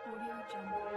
Audio Jungle.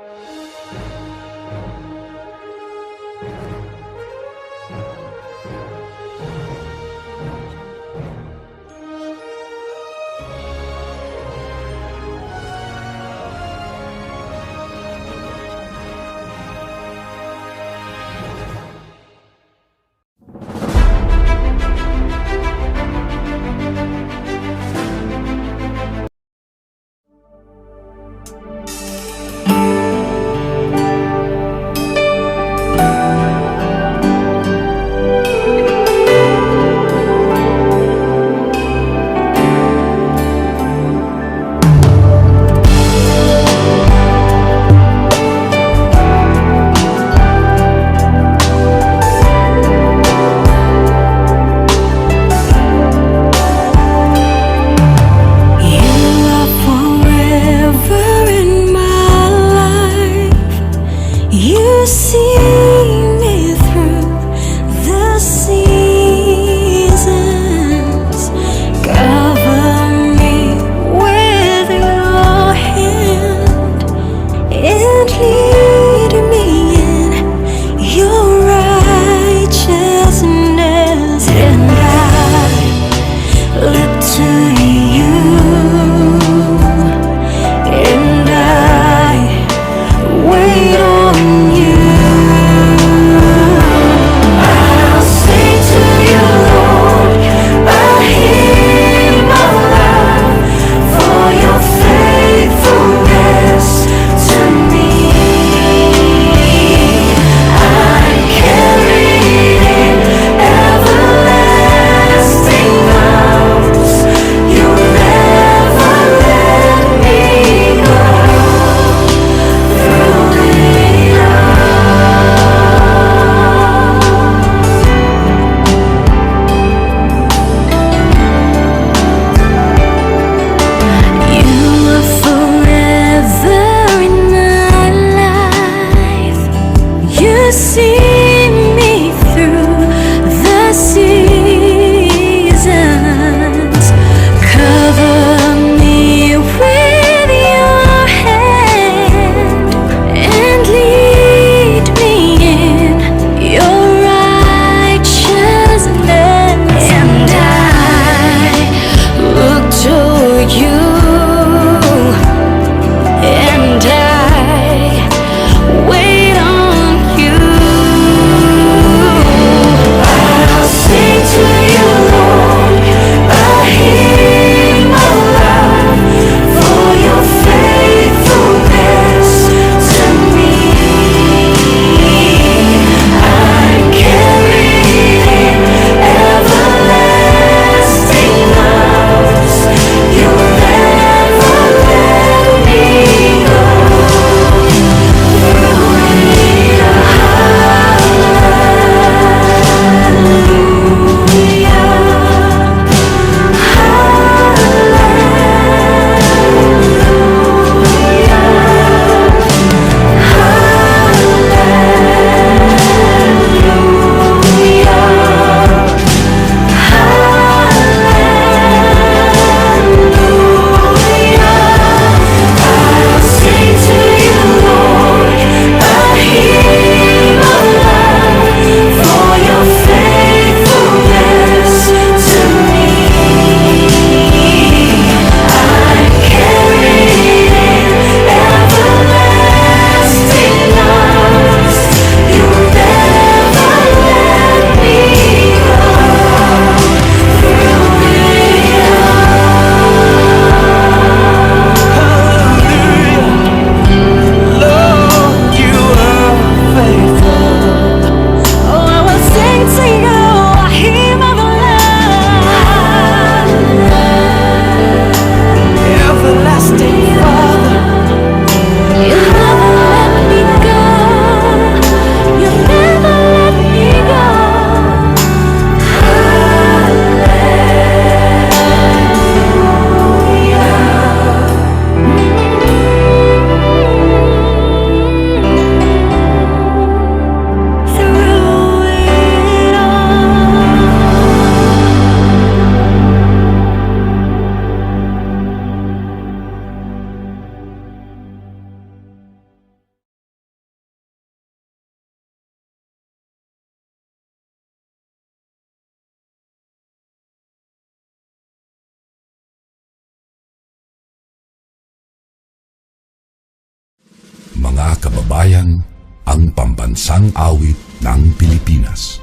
mga kababayan, ang pambansang awit ng Pilipinas.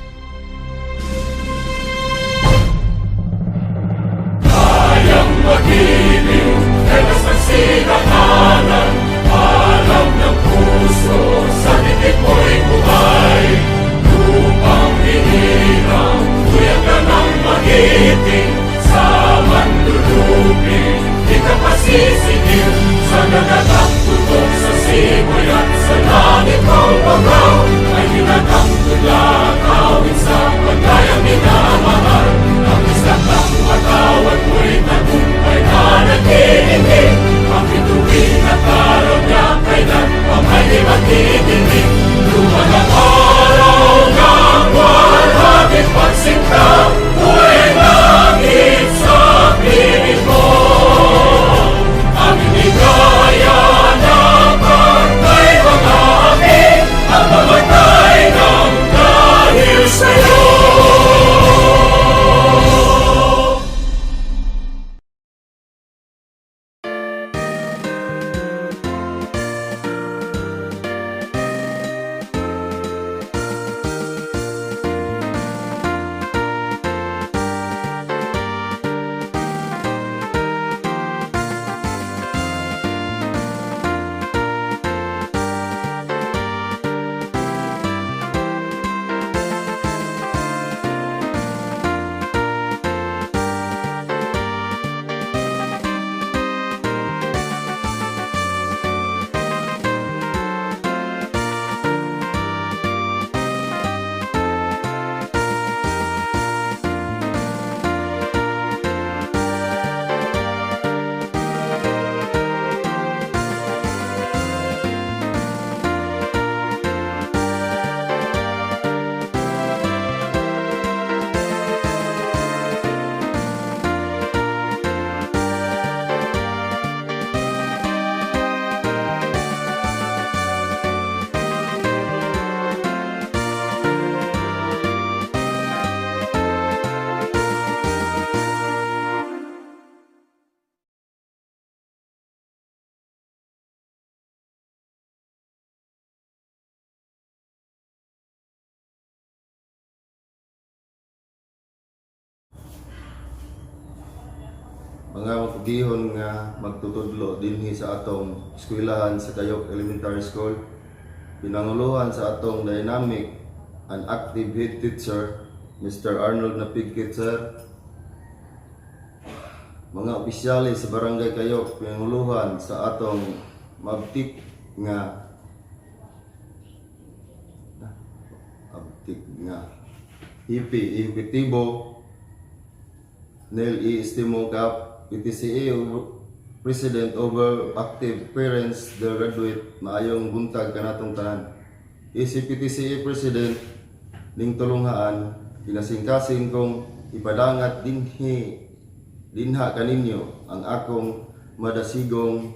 Kayang magiliw, telas ng sinakalan, alam ng puso, sa titik mo'y buhay. Lupang hinirang, tuyag ka ng magiting, sa manlulupin, di ka pasisigil, sa nagatang tutok sa simoy at sa langit mo bagaw, ay hinatang tula, kawin sa paglayang minamahal, ang isang ng matawad mo'y tagumpay na nag-iindig, ang bituin at araw niya kailan pamay di magdidinig, luman ang araw ng walhagit pagsinta, buhay langit sa piling mo, ang inigaya na pagkay mga aking, ang mamatay ng dahil sa'yo. Mga mapugihon nga magtutudlo dinhi sa atong eskwelahan sa Kayok Elementary School, pinanguluhan sa atong dynamic and active head teacher, Mr. Arnold Napigkit, sir. Mga opisyali sa Barangay Kayok, pinanguluhan sa atong mabtik nga hipi ehekutibo, Nel E. Estimo Cap, PTCA President over Active Parents, the graduate, maayong buntag kanatong tanan. Si PTCA President ning tulunghaan, pinasingkasing kong ipadangat dinha kaninyo ang akong madasigong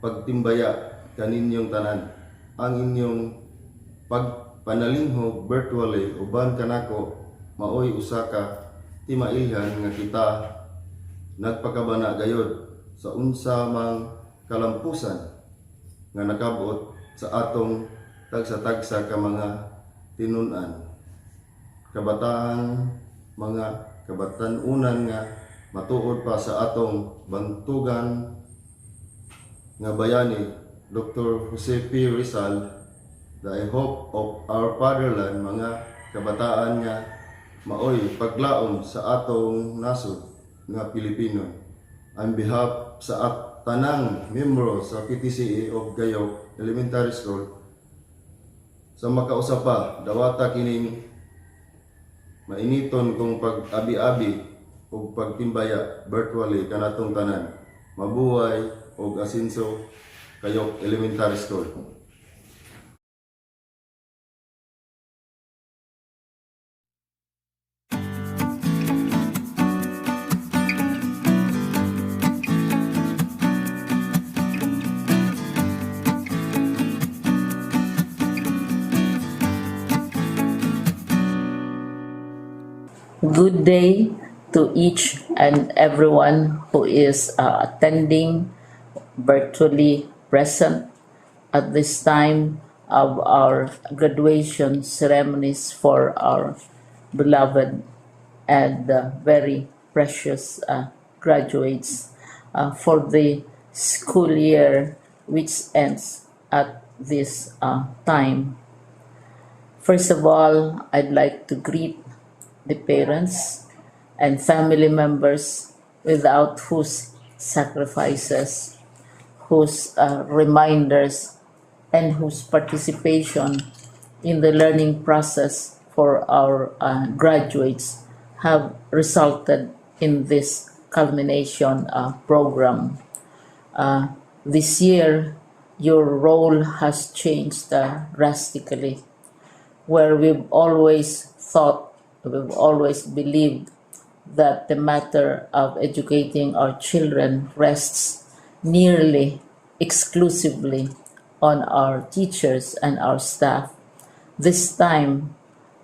pagtimbaya kaninyong tanan. Ang inyong pagpanalinghog virtually uban kanako maoy usaka timailhan nga kita nagpakabana gayod sa unsa mang kalampusan nga nakabot sa atong tagsa-tagsa ka mga tinun-an, mga kabatanunan nga matuod pa sa atong bantugan nga bayani, Dr. Jose P. Rizal, the hope of our fatherland, mga kabataan nga maoy paglaom sa atong nasod nga Pilipino. On behalf sa tanang membro sa PTCA of Kayok Elementary School, sa makausapa dawata kining mainiton kong pag-abi-abi o pagtimbaya virtually kanatong tanan. Mabuhay og asinso Kayok Elementary School. Good day to each and everyone who is attending virtually present at this time of our graduation ceremonies for our beloved and very precious graduates for the school year which ends at this time. First of all, I'd like to greet the parents and family members without whose sacrifices, whose reminders, and whose participation in the learning process for our graduates have resulted in this culmination program. This year, your role has changed drastically, where we've always thought, we've always believed that the matter of educating our children rests nearly exclusively on our teachers and our staff. This time,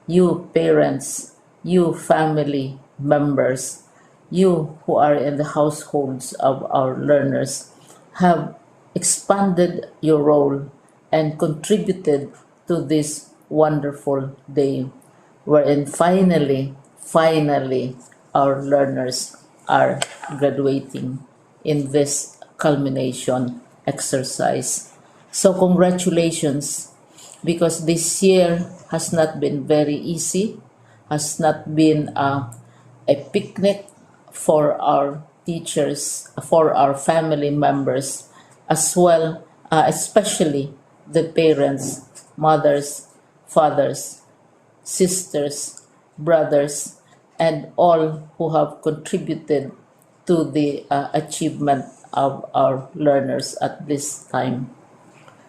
you parents, you family members, you who are in the households of our learners have expanded your role and contributed to this wonderful day wherein finally our learners are graduating in this culmination exercise. So congratulations, because this year has not been very easy, has not been a picnic for our teachers, for our family members, as well, especially the parents, mothers, fathers, sisters, brothers, and all who have contributed to the achievement of our learners at this time.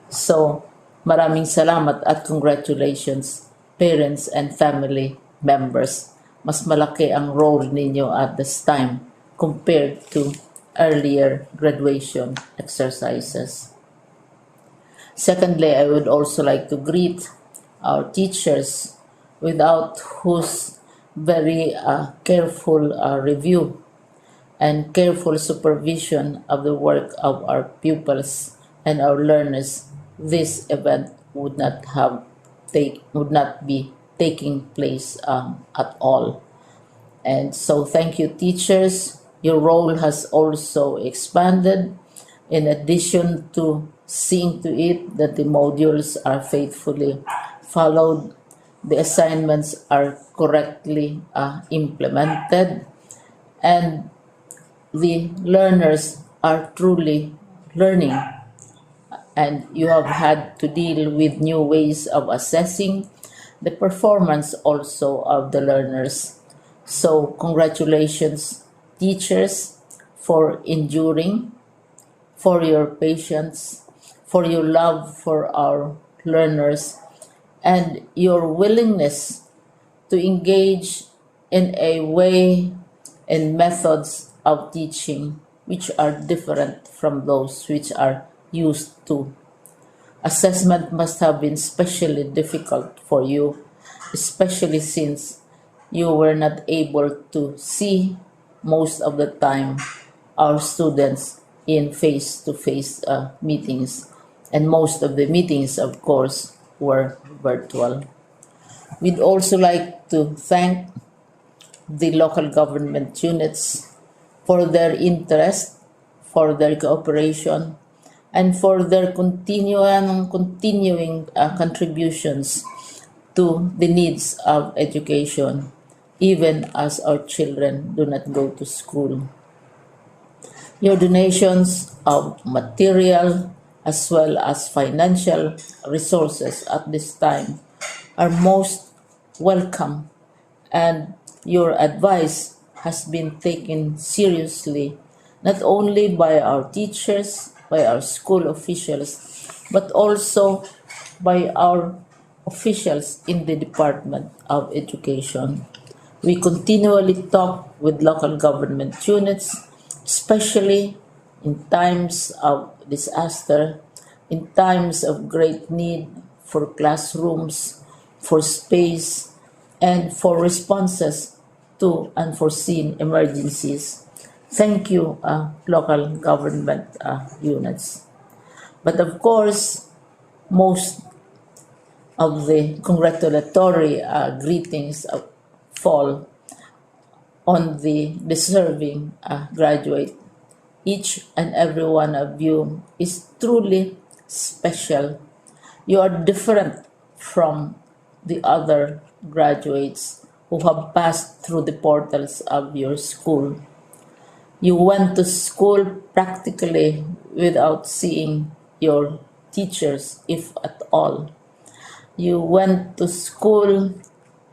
So, maraming salamat at congratulations, parents and family members. Mas malaki ang role ninyo at this time compared to earlier graduation exercises. Secondly, I would also like to greet our teachers, without whose very careful review and careful supervision of the work of our pupils and our learners, this event would not be taking place at all. And so thank you, teachers. Your role has also expanded, in addition to seeing to it that the modules are faithfully followed, the assignments are correctly implemented, and the learners are truly learning. And you have had to deal with new ways of assessing the performance also of the learners. So congratulations, teachers, for enduring, for your patience, for your love for our learners, and your willingness to engage in a way and methods of teaching which are different from those which are used to. Assessment must have been especially difficult for you, especially since you were not able to see most of the time our students in face-to-face meetings, and most of the meetings, of course, were virtual. We'd also like to thank the local government units for their interest, for their cooperation, and for their continuing contributions to the needs of education, even as our children do not go to school. Your donations of material as well as financial resources at this time are most welcome, and your advice has been taken seriously not only by our teachers, by our school officials, but also by our officials in the Department of Education. We continually talk with local government units, especially in times of disaster, in times of great need for classrooms, for space, and for responses to unforeseen emergencies. Thank you, local government units. But of course, most of the congratulatory greetings fall on the deserving graduate. Each and every one of you is truly special. You are different from the other graduates who have passed through the portals of your school. You went to school practically without seeing your teachers, if at all. You went to school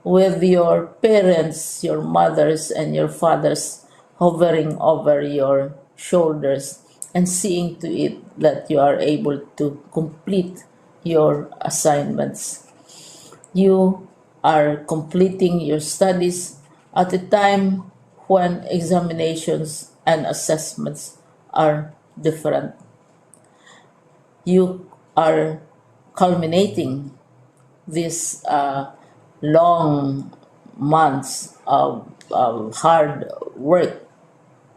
with your parents, your mothers, and your fathers hovering over your shoulders and seeing to it that you are able to complete your assignments. You are completing your studies at a time when examinations and assessments are different. You are culminating these long months of hard work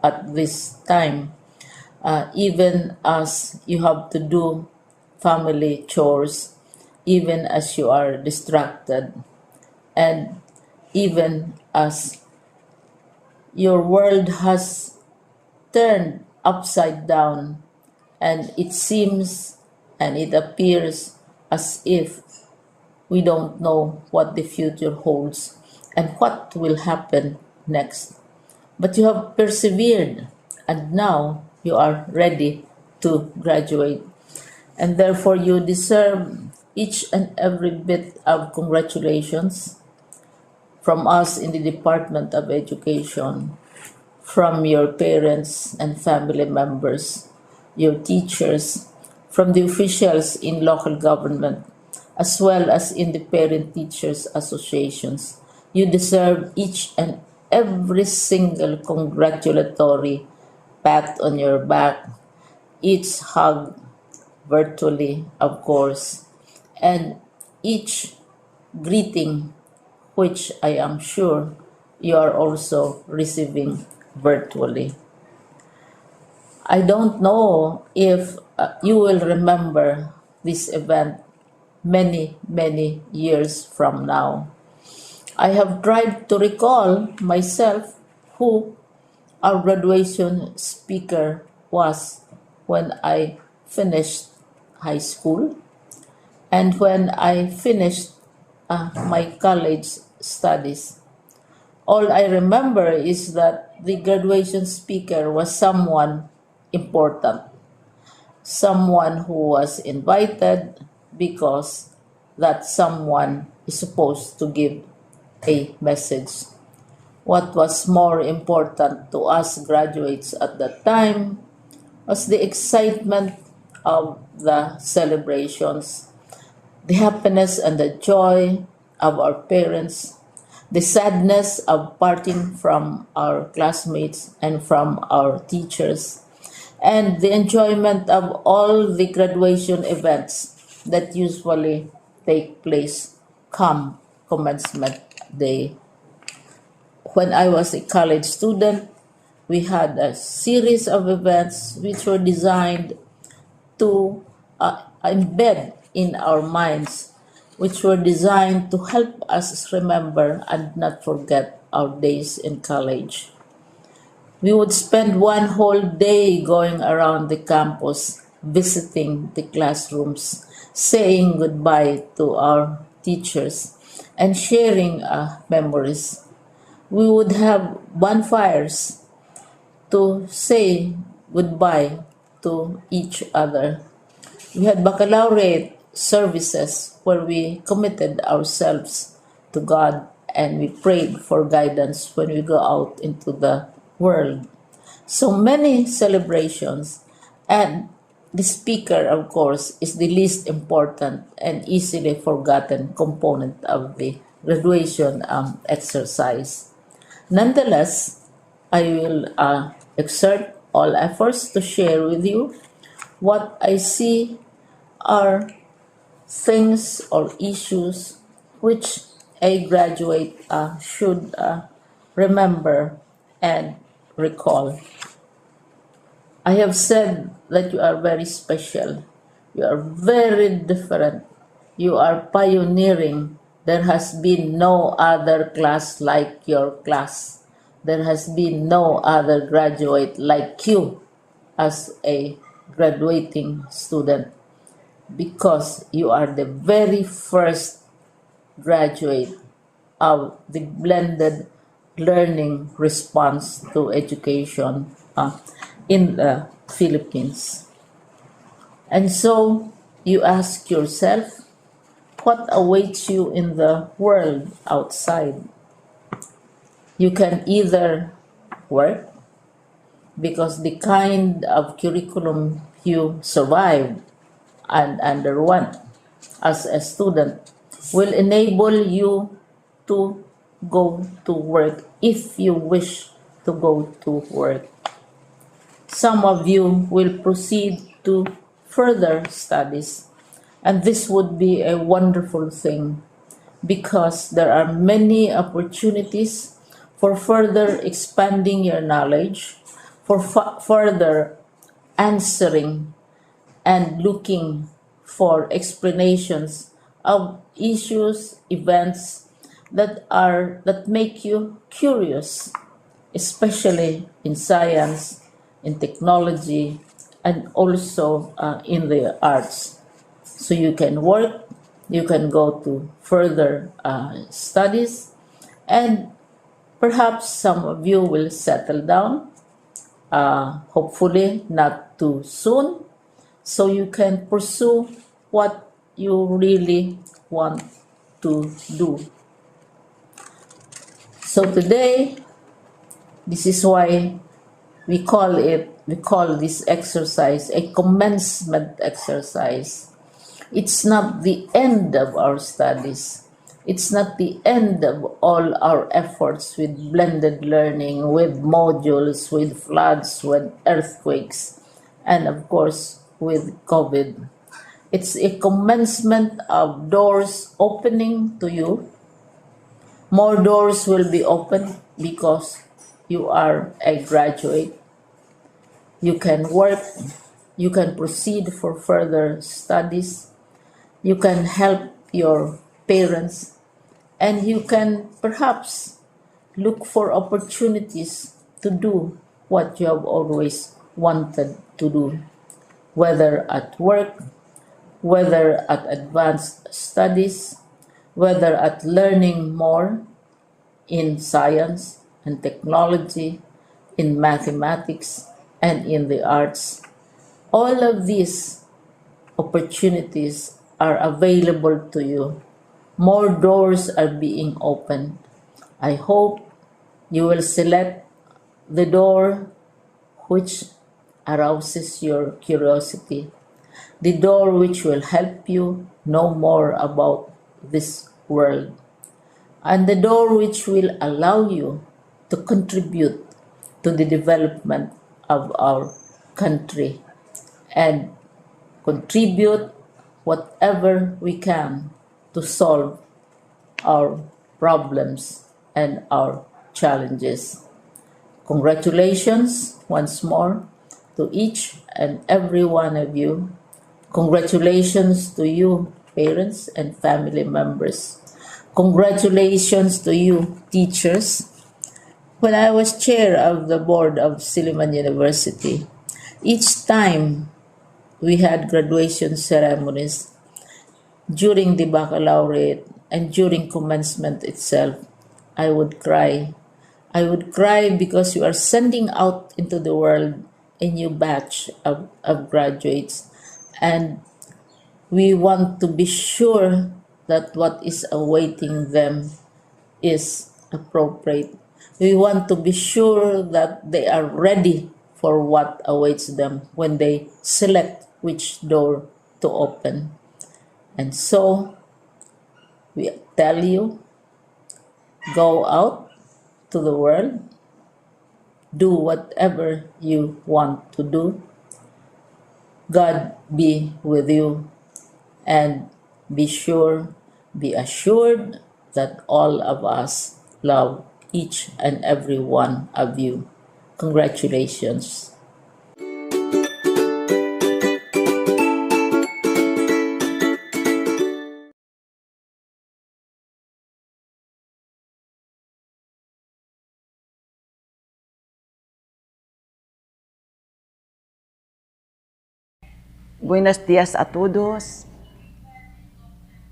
at this time, even as you have to do family chores, even as you are distracted, and even as your world has turned upside down, and it seems and it appears as if we don't know what the future holds and what will happen next. But you have persevered, and now you are ready to graduate. And therefore, you deserve each and every bit of congratulations from us in the Department of Education, from your parents and family members, your teachers, from the officials in local government, as well as in the parent teachers associations. You deserve each and every single congratulatory pat on your back, each hug virtually, of course, and each greeting, which I am sure you are also receiving virtually. I don't know if you will remember this event many, many years from now. I have tried to recall myself who our graduation speaker was when I finished high school and when I finished my college studies. All I remember is that the graduation speaker was someone important, someone who was invited because that someone is supposed to give a message. What was more important to us graduates at that time was the excitement of the celebrations, the happiness and the joy of our parents, the sadness of parting from our classmates and from our teachers, and the enjoyment of all the graduation events that usually take place come commencement day. When I was a college student, we had a series of events which were designed to embed in our minds, which were designed to help us remember and not forget our days in college. We would spend one whole day going around the campus, visiting the classrooms, saying goodbye to our teachers, and sharing memories. We would have bonfires to say goodbye to each other. We had baccalaureate services where we committed ourselves to God and we prayed for guidance when we go out into the world. So many celebrations, and the speaker, of course, is the least important and easily forgotten component of the graduation exercise. Nonetheless, I will exert all efforts to share with you what I see are things or issues which a graduate should remember and recall. I have said that you are very special. You are very different. You are pioneering. There has been no other class like your class. There has been no other graduate like you as a graduating student, because you are the very first graduate of the blended learning response to education in the Philippines. And so you ask yourself, what awaits you in the world outside? You can either work, because the kind of curriculum you survived and underwent as a student will enable you to go to work if you wish to go to work. Some of you will proceed to further studies, and this would be a wonderful thing, because there are many opportunities for further expanding your knowledge, for further answering and looking for explanations of issues, events that make you curious, especially in science, in technology, and also in the arts. So you can work, you can go to further studies, and perhaps some of you will settle down, hopefully not too soon, so you can pursue what you really want to do. So today, this is why we call this exercise a commencement exercise. It's not the end of our studies. It's not the end of all our efforts with blended learning, with modules, with floods, with earthquakes, and of course with COVID. It's a commencement of doors opening to you. More doors will be opened because you are a graduate. You can work, you can proceed for further studies, you can help your parents, and you can perhaps look for opportunities to do what you have always wanted to do, whether at work, whether at advanced studies, whether at learning more in science and technology, in mathematics, and in the arts. All of these opportunities are available to you. More doors are being opened. I hope you will select the door which arouses your curiosity, the door which will help you know more about this world, and the door which will allow you to contribute to the development of our country and contribute whatever we can to solve our problems and our challenges. Congratulations once more to each and every one of you. Congratulations to you, parents and family members. Congratulations to you, teachers. When I was chair of the board of Silliman University, each time we had graduation ceremonies, during the baccalaureate and during commencement itself, I would cry. I would cry because you are sending out into the world a new batch of graduates, and we want to be sure that what is awaiting them is appropriate. We want to be sure that they are ready for what awaits them when they select which door to open. And so we tell you, go out to the world, do whatever you want to do. God be with you, and be assured that all of us love each and every one of you. Congratulations. Buenos dias a todos.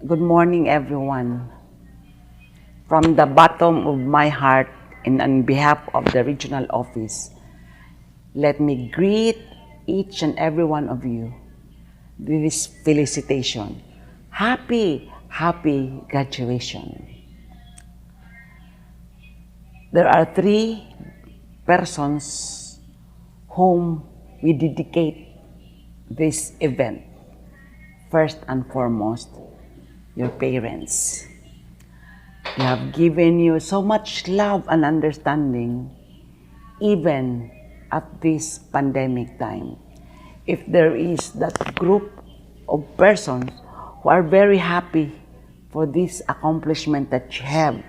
Good morning, everyone. From the bottom of my heart and on behalf of the regional office, let me greet each and every one of you with this felicitation. Happy graduation. There are three persons whom we dedicate this event. First and foremost, your parents. They have given you so much love and understanding even at this pandemic time. If there is that group of persons who are very happy for this accomplishment that you have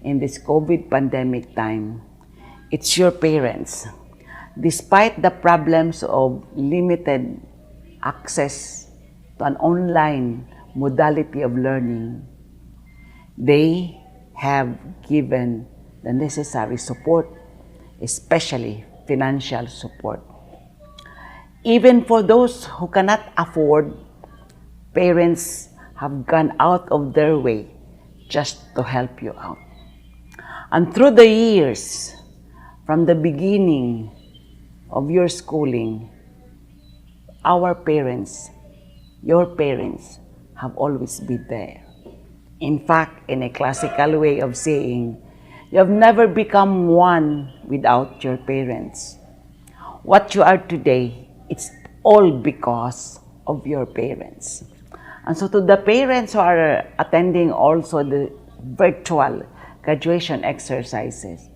in this COVID pandemic time, it's your parents. Despite the problems of limited access to an online modality of learning, they have given the necessary support, especially financial support. Even for those who cannot afford, parents have gone out of their way just to help you out. And through the years, from the beginning of your schooling, our parents, your parents, have always been there. In fact, in a classical way of saying, you have never become one without your parents. What you are today, it's all because of your parents. And so to the parents who are attending also the virtual graduation exercises,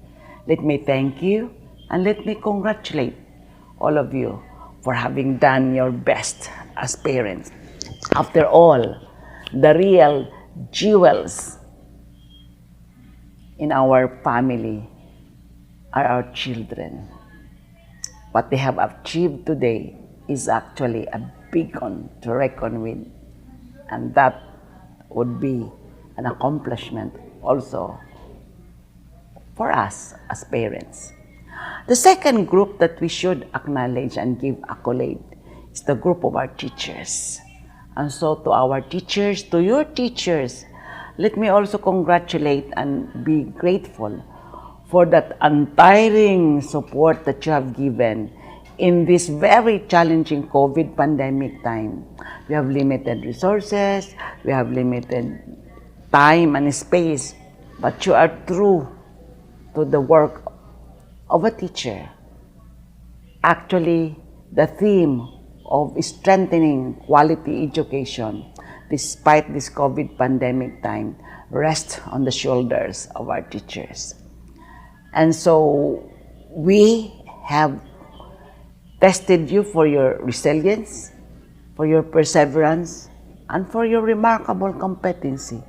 let me thank you and let me congratulate all of you for having done your best as parents. After all, the real jewels in our family are our children. What they have achieved today is actually a big one to reckon with, and that would be an accomplishment also for us as parents. The second group that we should acknowledge and give accolade is the group of our teachers. And so to our teachers, to your teachers, let me also congratulate and be grateful for that untiring support that you have given in this very challenging COVID pandemic time. We have limited resources, we have limited time and space, but you are true to the work of a teacher. Actually, the theme of strengthening quality education despite this COVID pandemic time rests on the shoulders of our teachers. And so we have tested you for your resilience, for your perseverance, and for your remarkable competency,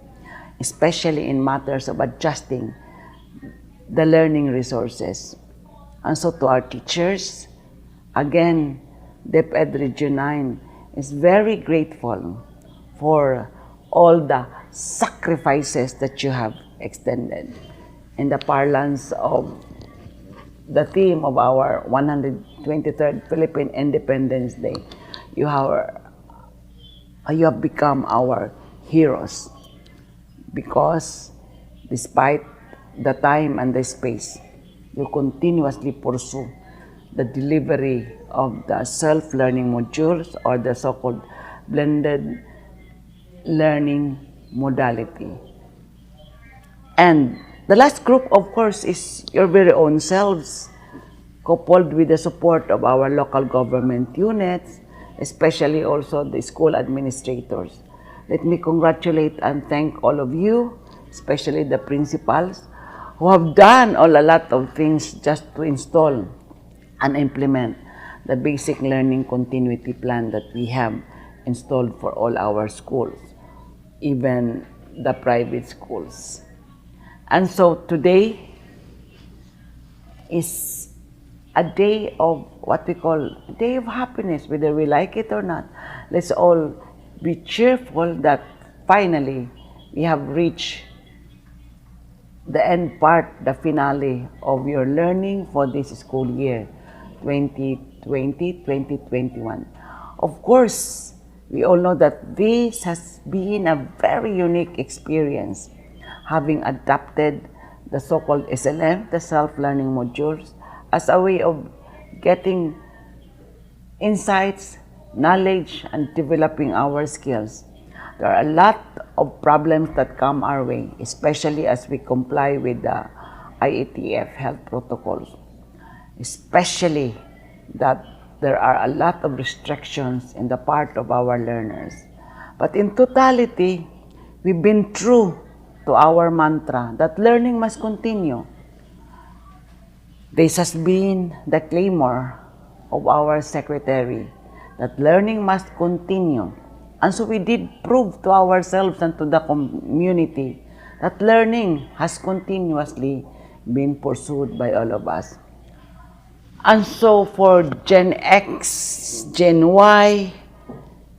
especially in matters of adjusting the learning resources. And so to our teachers, again, DepEd Region 9 is very grateful for all the sacrifices that you have extended. In the parlance of the theme of our 123rd Philippine Independence Day, you have become our heroes because despite the time and the space, you continuously pursue the delivery of the self-learning modules or the so-called blended learning modality. And the last group, of course, is your very own selves, coupled with the support of our local government units, especially also the school administrators. Let me congratulate and thank all of you, especially the principals, who have done a lot of things just to install and implement the basic learning continuity plan that we have installed for all our schools, even the private schools. And so today is a day of what we call a day of happiness, whether we like it or not. Let's all be cheerful that finally we have reached the end part, the finale of your learning for this school year, 2020-2021. Of course, we all know that this has been a very unique experience, having adapted the so-called SLM, the self-learning modules, as a way of getting insights, knowledge, and developing our skills. There are a lot of problems that come our way, especially as we comply with the IATF health protocols, especially that there are a lot of restrictions in the part of our learners. But in totality, we've been true to our mantra that learning must continue. This has been the clamor of our secretary, that learning must continue. And so we did prove to ourselves and to the community that learning has continuously been pursued by all of us. And so for Gen X, Gen Y,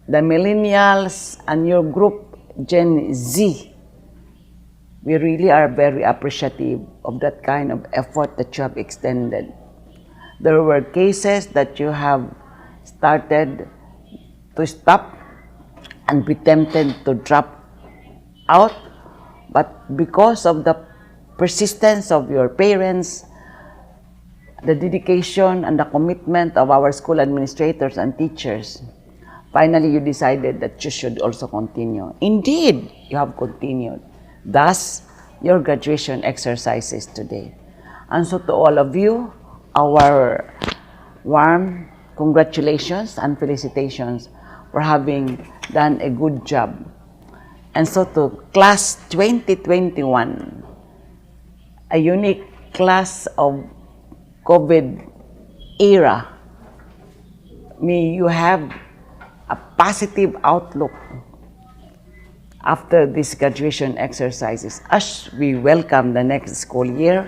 the millennials, and your group, Gen Z, we really are very appreciative of that kind of effort that you have extended. There were cases that you have started to stop and be tempted to drop out, but because of the persistence of your parents, the dedication and the commitment of our school administrators and teachers, finally you decided that you should also continue. Indeed, you have continued. Thus, your graduation exercises today. And so to all of you, our warm congratulations and felicitations for having done a good job. And so to class 2021, a unique class of COVID era, may you have a positive outlook after these graduation exercises as we welcome the next school year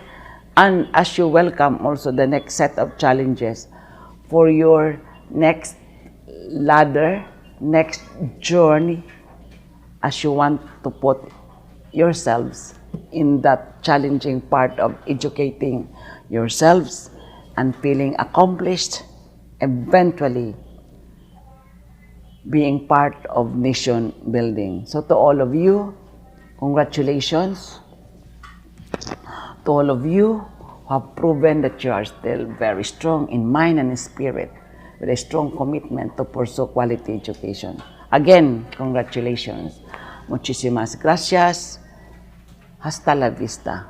and as you welcome also the next set of challenges for your next ladder, next journey, as you want to put yourselves in that challenging part of educating yourselves and feeling accomplished, eventually being part of nation building. So to all of you, congratulations. To all of you who have proven that you are still very strong in mind and spirit with a strong commitment to pursue quality education. Again, congratulations. Muchísimas gracias. Hasta la vista.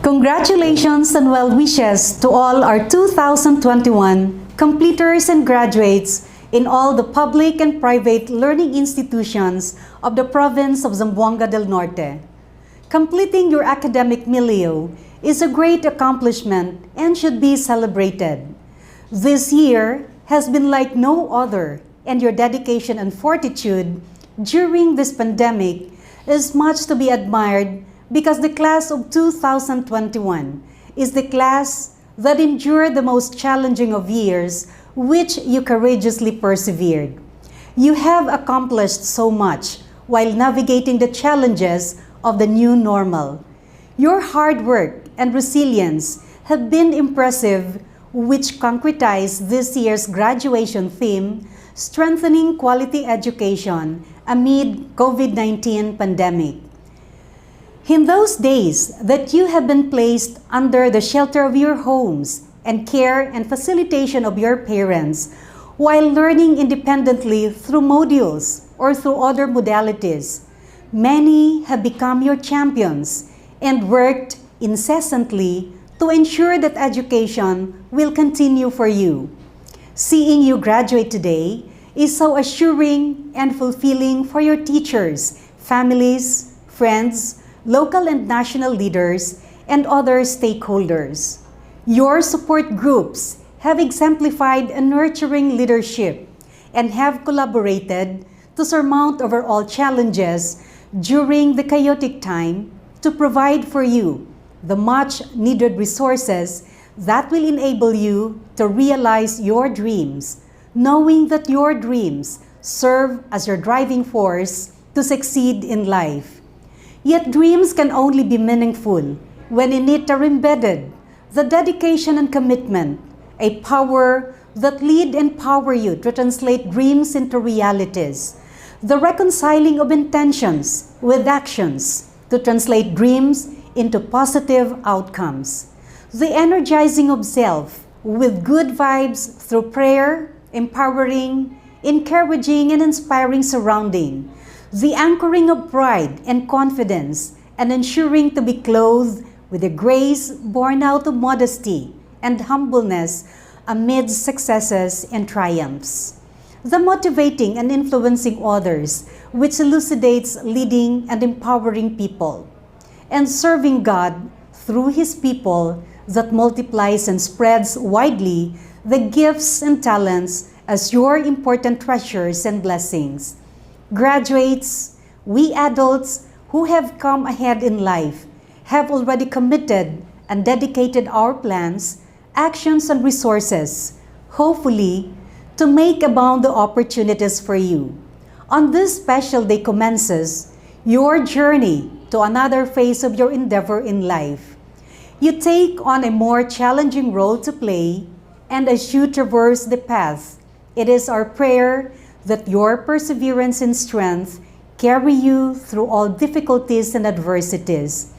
Congratulations and well wishes to all our 2021 completers and graduates in all the public and private learning institutions of the province of Zamboanga del Norte. Completing your academic milieu is a great accomplishment and should be celebrated. This year has been like no other, and your dedication and fortitude during this pandemic is much to be admired, because the class of 2021 is the class that endured the most challenging of years, which you courageously persevered. You have accomplished so much while navigating the challenges of the new normal. Your hard work and resilience have been impressive, which concretized this year's graduation theme, strengthening quality education amid COVID-19 pandemic. In those days that you have been placed under the shelter of your homes and care and facilitation of your parents, while learning independently through modules or through other modalities, many have become your champions and worked incessantly to ensure that education will continue for you. Seeing you graduate today is so assuring and fulfilling for your teachers, families, friends, local and national leaders, and other stakeholders. Your support groups have exemplified a nurturing leadership and have collaborated to surmount overall challenges during the chaotic time to provide for you the much needed resources that will enable you to realize your dreams, knowing that your dreams serve as your driving force to succeed in life. Yet dreams can only be meaningful when in it are embedded the dedication and commitment, a power that lead and empower you to translate dreams into realities, the reconciling of intentions with actions to translate dreams into positive outcomes, the energizing of self with good vibes through prayer, empowering, encouraging, and inspiring surrounding, the anchoring of pride and confidence, and ensuring to be clothed with a grace born out of modesty and humbleness amidst successes and triumphs. The motivating and influencing others, which elucidates leading and empowering people, and serving God through His people that multiplies and spreads widely the gifts and talents as your important treasures and blessings. Graduates, we adults who have come ahead in life have already committed and dedicated our plans, actions, and resources, hopefully, to make abound the opportunities for you. On this special day commences your journey to another phase of your endeavor in life. You take on a more challenging role to play, and as you traverse the path, it is our prayer that your perseverance and strength carry you through all difficulties and adversities.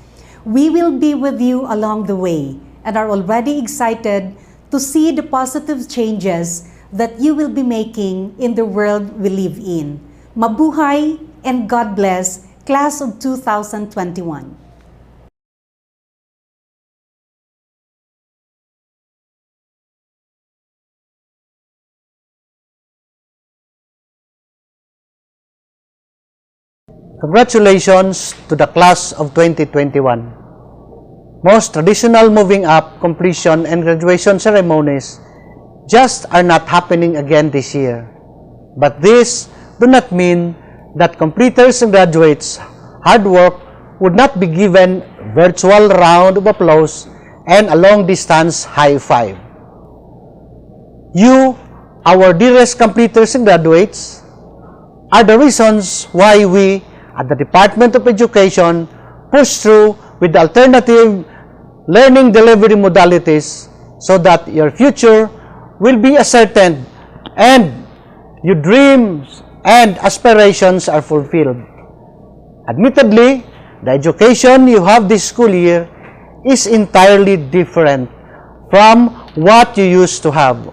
We will be with you along the way and are already excited to see the positive changes that you will be making in the world we live in. Mabuhay and God bless, Class of 2021. Congratulations to the class of 2021. Most traditional moving up, completion, and graduation ceremonies just are not happening again this year. But this do not mean that completers and graduates' hard work would not be given virtual round of applause and a long-distance high five. You, our dearest completers and graduates, are the reasons why we at the Department of Education push through with the alternative learning delivery modalities so that your future will be ascertained and your dreams and aspirations are fulfilled. Admittedly, the education you have this school year is entirely different from what you used to have.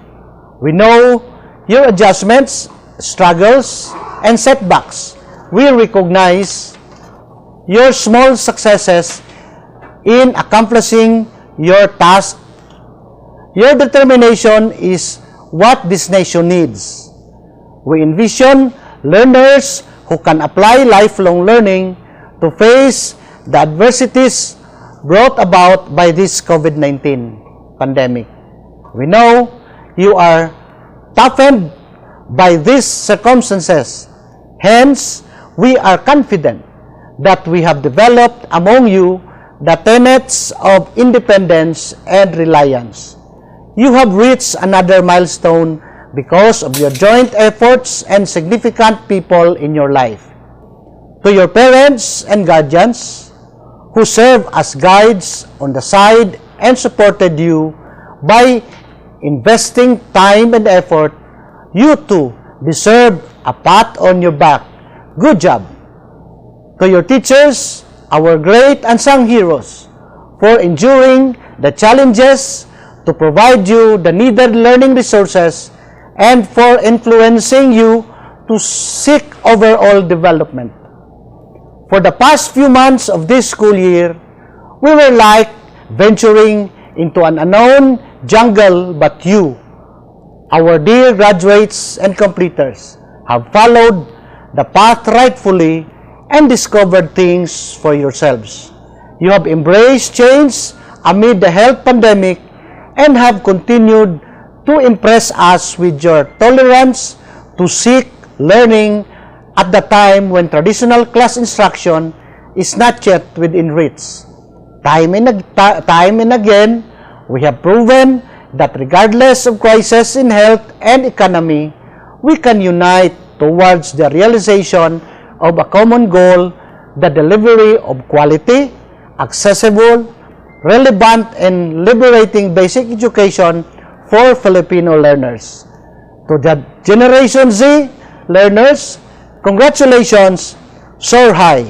We know your adjustments, struggles, and setbacks. We recognize your small successes in accomplishing your task. Your determination is what this nation needs. We envision learners who can apply lifelong learning to face the adversities brought about by this COVID-19 pandemic. We know you are toughened by these circumstances. Hence, we are confident that we have developed among you the tenets of independence and reliance. You have reached another milestone because of your joint efforts and significant people in your life. To your parents and guardians who serve as guides on the side and supported you by investing time and effort, you too deserve a pat on your back. Good job. To your teachers, our great unsung heroes, for enduring the challenges to provide you the needed learning resources and for influencing you to seek overall development. For the past few months of this school year, we were like venturing into an unknown jungle, but you, our dear graduates and completers, have followed the path rightfully and discovered things for yourselves. You have embraced change amid the health pandemic and have continued to impress us with your tolerance to seek learning at the time when traditional class instruction is not yet within reach. Time and again, we have proven that regardless of crisis in health and economy, we can unite towards the realization of a common goal, the delivery of quality, accessible, relevant, and liberating basic education for Filipino learners. To the Generation Z learners, congratulations, soar high!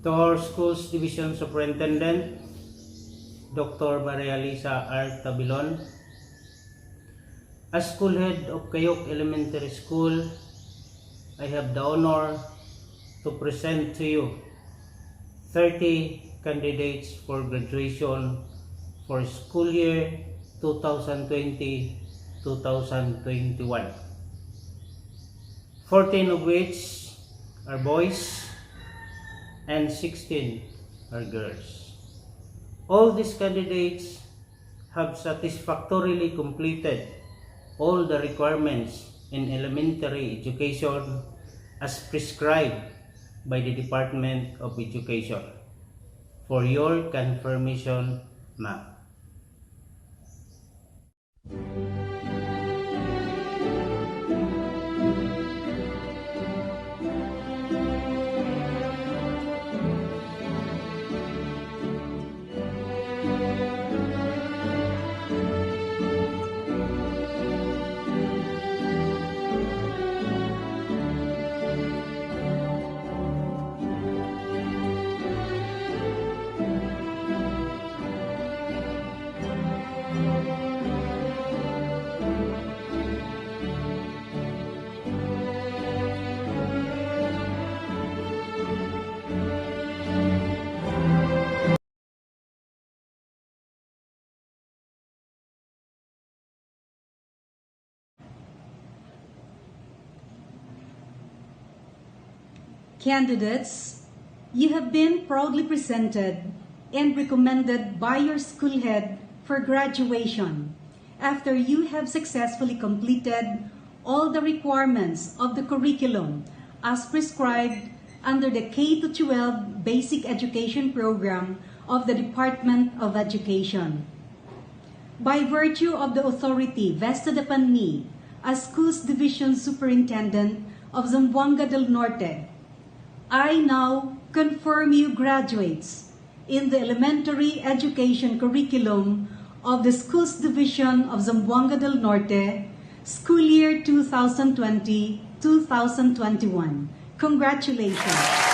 To our school's division superintendent, Dr. Maria Lisa R. Tabilon, as school head of Kayok Elementary School, I have the honor to present to you 30 candidates for graduation for school year 2020-2021. 14 of which are boys and 16 are girls. All these candidates have satisfactorily completed all the requirements in elementary education as prescribed by the Department of Education. For your confirmation, ma'am. Candidates, you have been proudly presented and recommended by your school head for graduation after you have successfully completed all the requirements of the curriculum as prescribed under the K-12 Basic Education Program of the Department of Education. By virtue of the authority vested upon me as Schools Division Superintendent of Zamboanga del Norte, I now confirm you graduates in the elementary education curriculum of the Schools Division of Zamboanga del Norte, school year 2020-2021. Congratulations!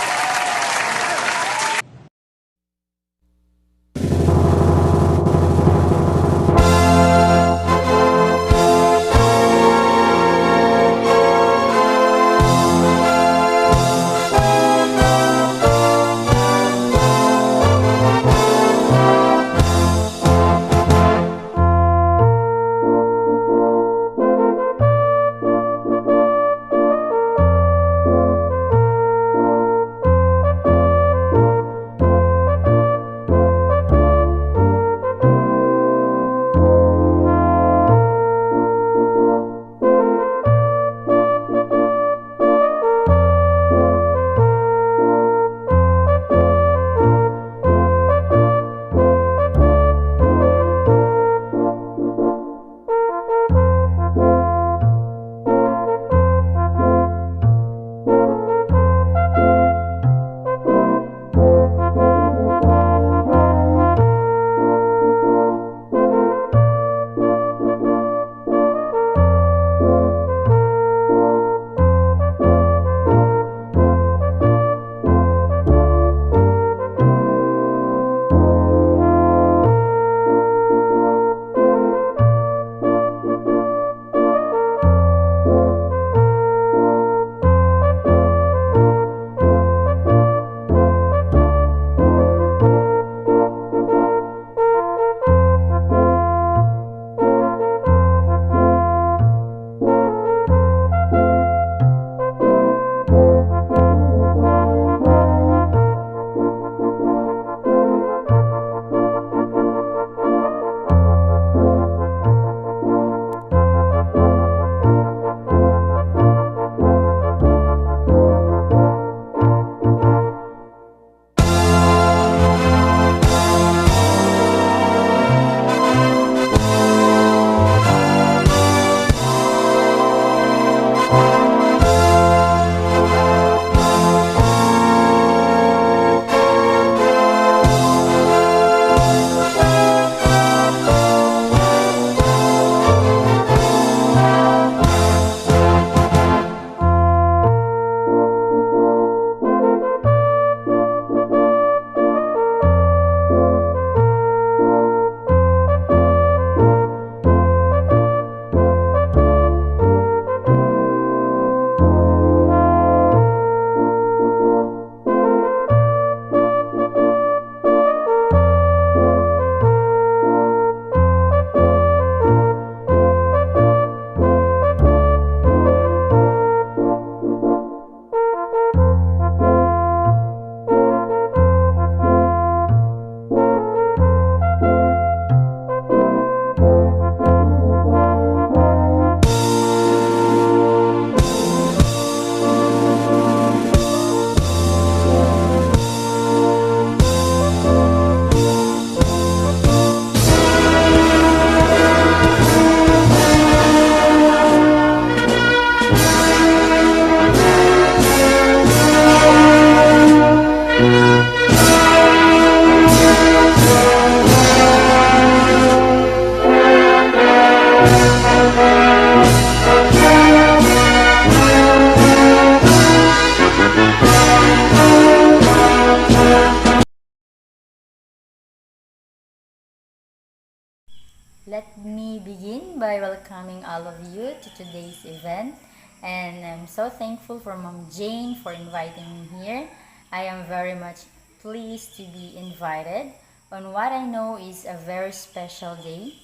Let me begin by welcoming all of you to today's event. And I'm so thankful for Mom Jane for inviting me here. I am very much pleased to be invited on what I know is a very special day,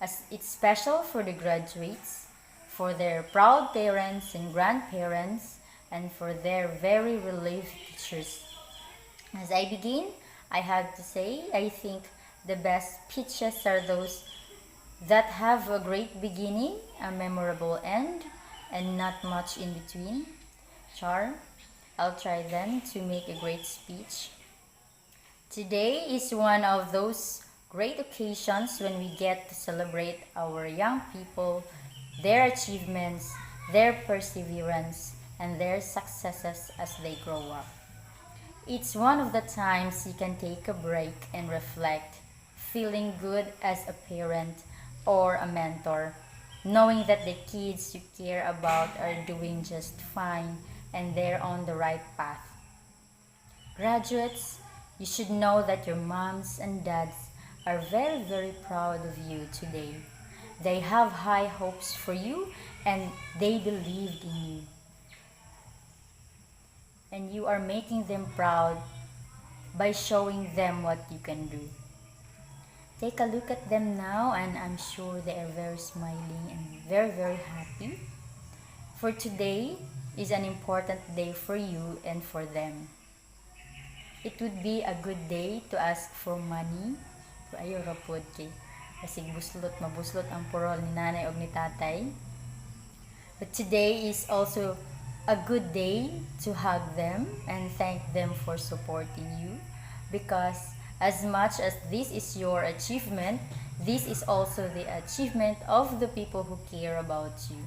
as it's special for the graduates, for their proud parents and grandparents, and for their very relieved teachers. As I begin, I have to say I think the best pitches are those that have a great beginning, a memorable end, and not much in between. Char, I'll try then to make a great speech. Today is one of those great occasions when we get to celebrate our young people, their achievements, their perseverance, and their successes as they grow up. It's one of the times you can take a break and reflect, feeling good as a parent or a mentor, knowing that the kids you care about are doing just fine and they're on the right path. Graduates, you should know that your moms and dads are very, very proud of you today. They have high hopes for you and they believed in you. And you are making them proud by showing them what you can do. Take a look at them now, and I'm sure they are very smiling and very, very happy. For today is an important day for you and for them. It would be a good day to ask for money. Ayaw rapod kay kasi mabuslot ang purol ni nanay og ni tatay. But today is also a good day to hug them and thank them for supporting you, because as much as this is your achievement, this is also the achievement of the people who care about you.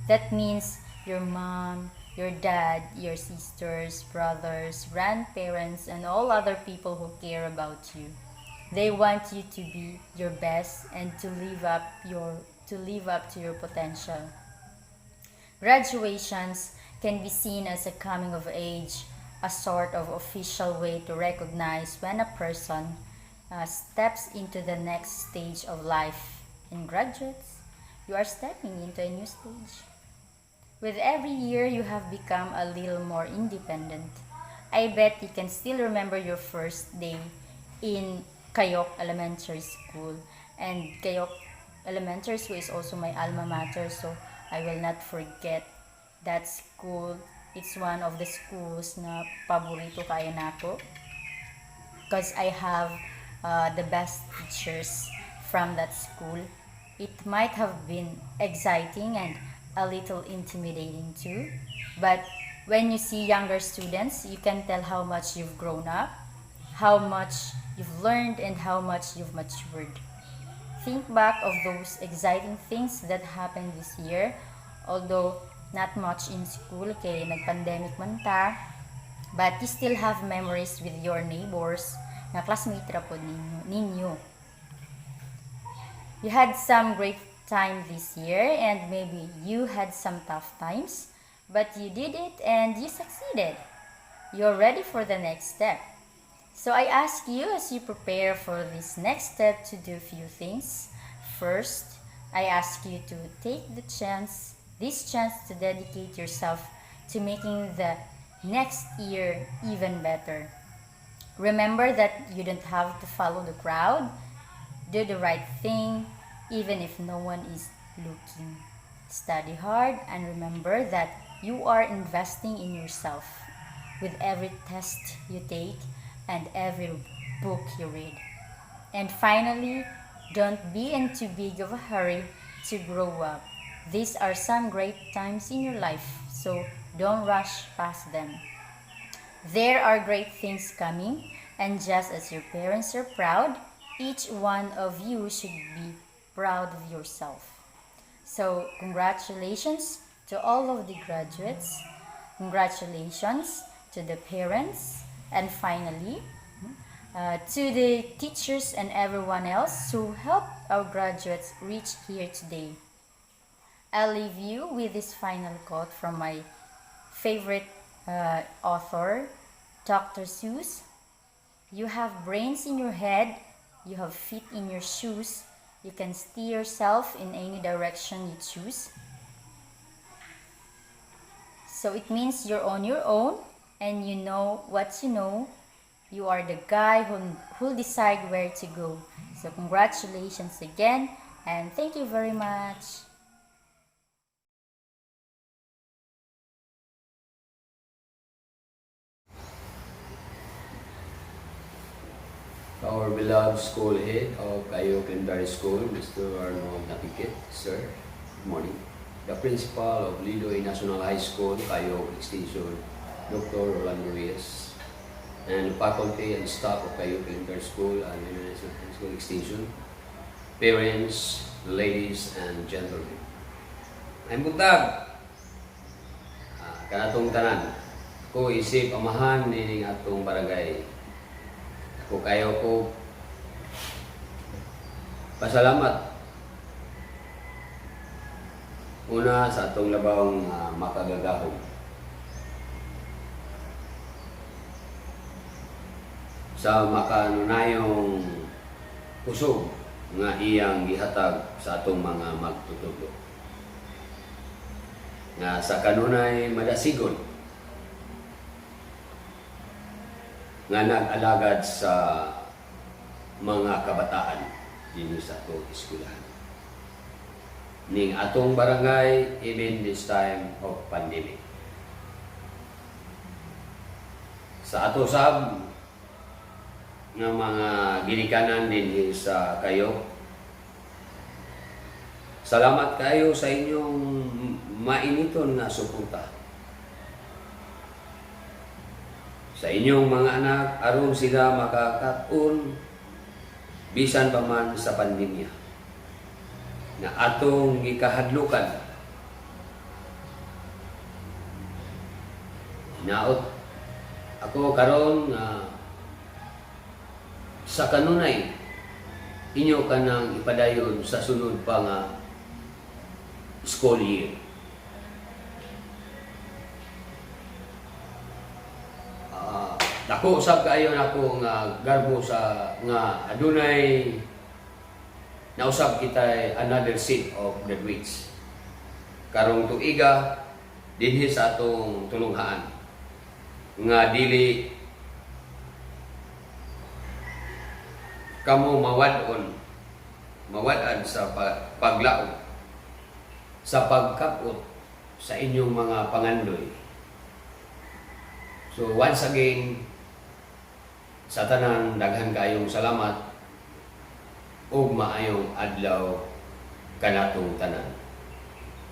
That means your mom, your dad, your sisters, brothers, grandparents, and all other people who care about you. They want you to be your best and to live up to your potential. Graduations can be seen as a coming of age, a sort of official way to recognize when a person steps into the next stage of life. And graduates, you are stepping into a new stage. With every year, you have become a little more independent. I bet you can still remember your first day in Kayok Elementary School. And Kayok Elementary School is also my alma mater, so I will not forget that school. It's one of the schools na paborito kaya nako, because I have the best teachers from that school. It might have been exciting and a little intimidating too, but when you see younger students, you can tell how much you've grown up, how much you've learned, and how much you've matured. Think back of those exciting things that happened this year, although not much in school kay nag-pandemic man ta, but you still have memories with your neighbors na classmate ra po ninyo. You had some great time this year and maybe you had some tough times, but you did it and you succeeded. You're ready for the next step. So I ask you, as you prepare for this next step, to do a few things. First, I ask you to take this chance to dedicate yourself to making the next year even better. Remember that you don't have to follow the crowd. Do the right thing, even if no one is looking. Study hard and remember that you are investing in yourself with every test you take and every book you read. And finally, don't be in too big of a hurry to grow up. These are some great times in your life, so don't rush past them. There are great things coming, and just as your parents are proud, each one of you should be proud of yourself. So, congratulations to all of the graduates. Congratulations to the parents. And finally, to the teachers and everyone else who helped our graduates reach here today. I'll leave you with this final quote from my favorite author, Dr. Seuss. You have brains in your head, you have feet in your shoes, You can steer yourself in any direction you choose. So it means you're on your own and you know what you know. You are the guy who'll decide where to go. So congratulations again and thank you very much. Our beloved school head of Kayok Elementary School, Mr. Arnold Napikit, sir, good morning. The principal of Lidoy National High School, Kayok Extension, Dr. Rolando Reyes, and the faculty and staff of Kayok Elementary School and Lidoy National High School Extension, parents, ladies and gentlemen. Ay buntag! Kanatong tanan, ko isip amahan nining atong barangay. Ako kayo ko pasalamat una sa atong labawang makagagahom sa makanunayong kusog nga iyang gihatag sa atong mga magtutulo nga sa kanunay madasigon nga nag-alagad sa mga kabataan din sa atong eskwelahan. Ning atong barangay even this time of pandemic. Sa ato sab nga mga ginikanan din sa Kayok. Salamat kayo sa inyong mainiton nga suporta. Sa inyong mga anak, aron sila makakaon bisan pa man sa pandemya na atong gikahadlukan. Naot ako karon nga sa kanunay inyo kanang ipadayon sa sunod pa nga school year. Dako usab kaayo nako nga garbo sa nga adunay nausab kita another set of graduates karong tuiga dinhi sa atong tulunghaan nga dili kamo mawad-an sa paglaom sa pagkapot sa inyong mga pangandoy. So once again, sa tanan daghan kayong salamat ug maayong adlaw kanatong tanan.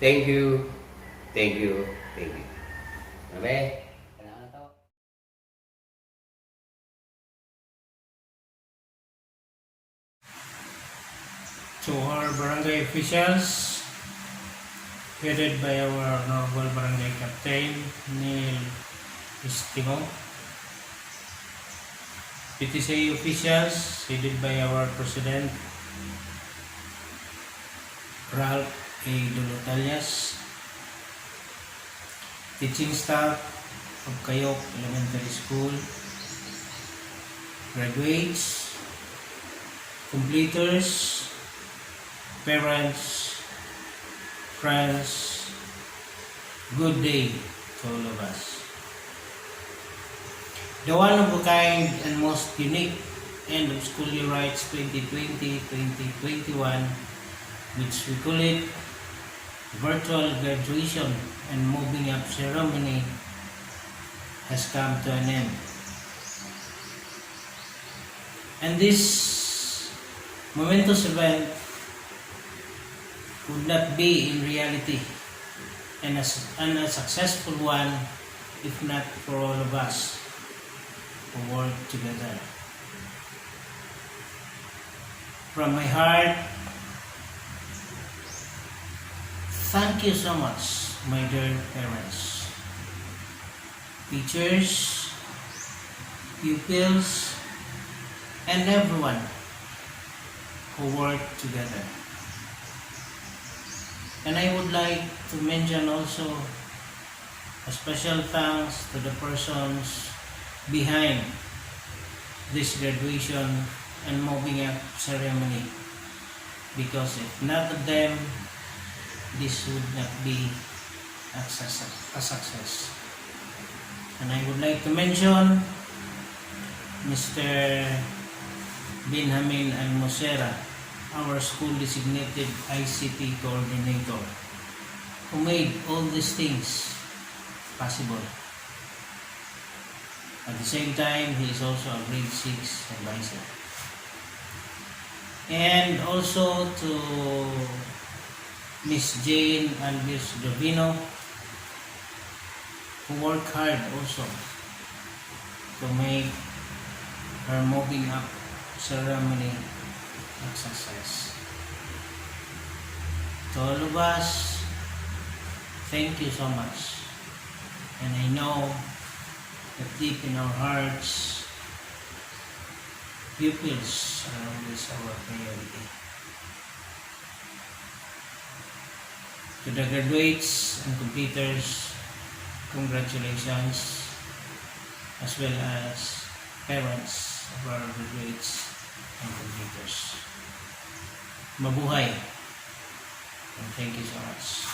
Thank you, thank you, thank you. Nabe? To our barangay officials, headed by our Honorable Barangay Captain Neil Estimo, PTCA officials, headed by our President Ralph A. Dolotalias, teaching staff of Kayok Elementary School, graduates, completers, parents, friends, good day to all of us. The one of a kind and most unique end of school year rights 2020-2021, which we call it virtual graduation and moving up ceremony, has come to an end. And this momentous event would not be in reality and a successful one if not for all of us who work together. From my heart, thank you so much, my dear parents, teachers, pupils, and everyone who work together. And I would like to mention also a special thanks to the persons behind this graduation and moving up ceremony. because if not of them, this would not be a success. And I would like to mention Mr. Benjamin Almosera, our school designated ICT coordinator, who made all these things possible. At the same time, he is also a grade 6 advisor. And also to Miss Jane Albius Jovino, who worked hard also to make her moving up ceremony a success. To all of us, thank you so much. And I know that deep in our hearts, pupils are always our priority. To the graduates and completers, congratulations, as well as parents of our graduates and completers. Mabuhay, and thank you so much.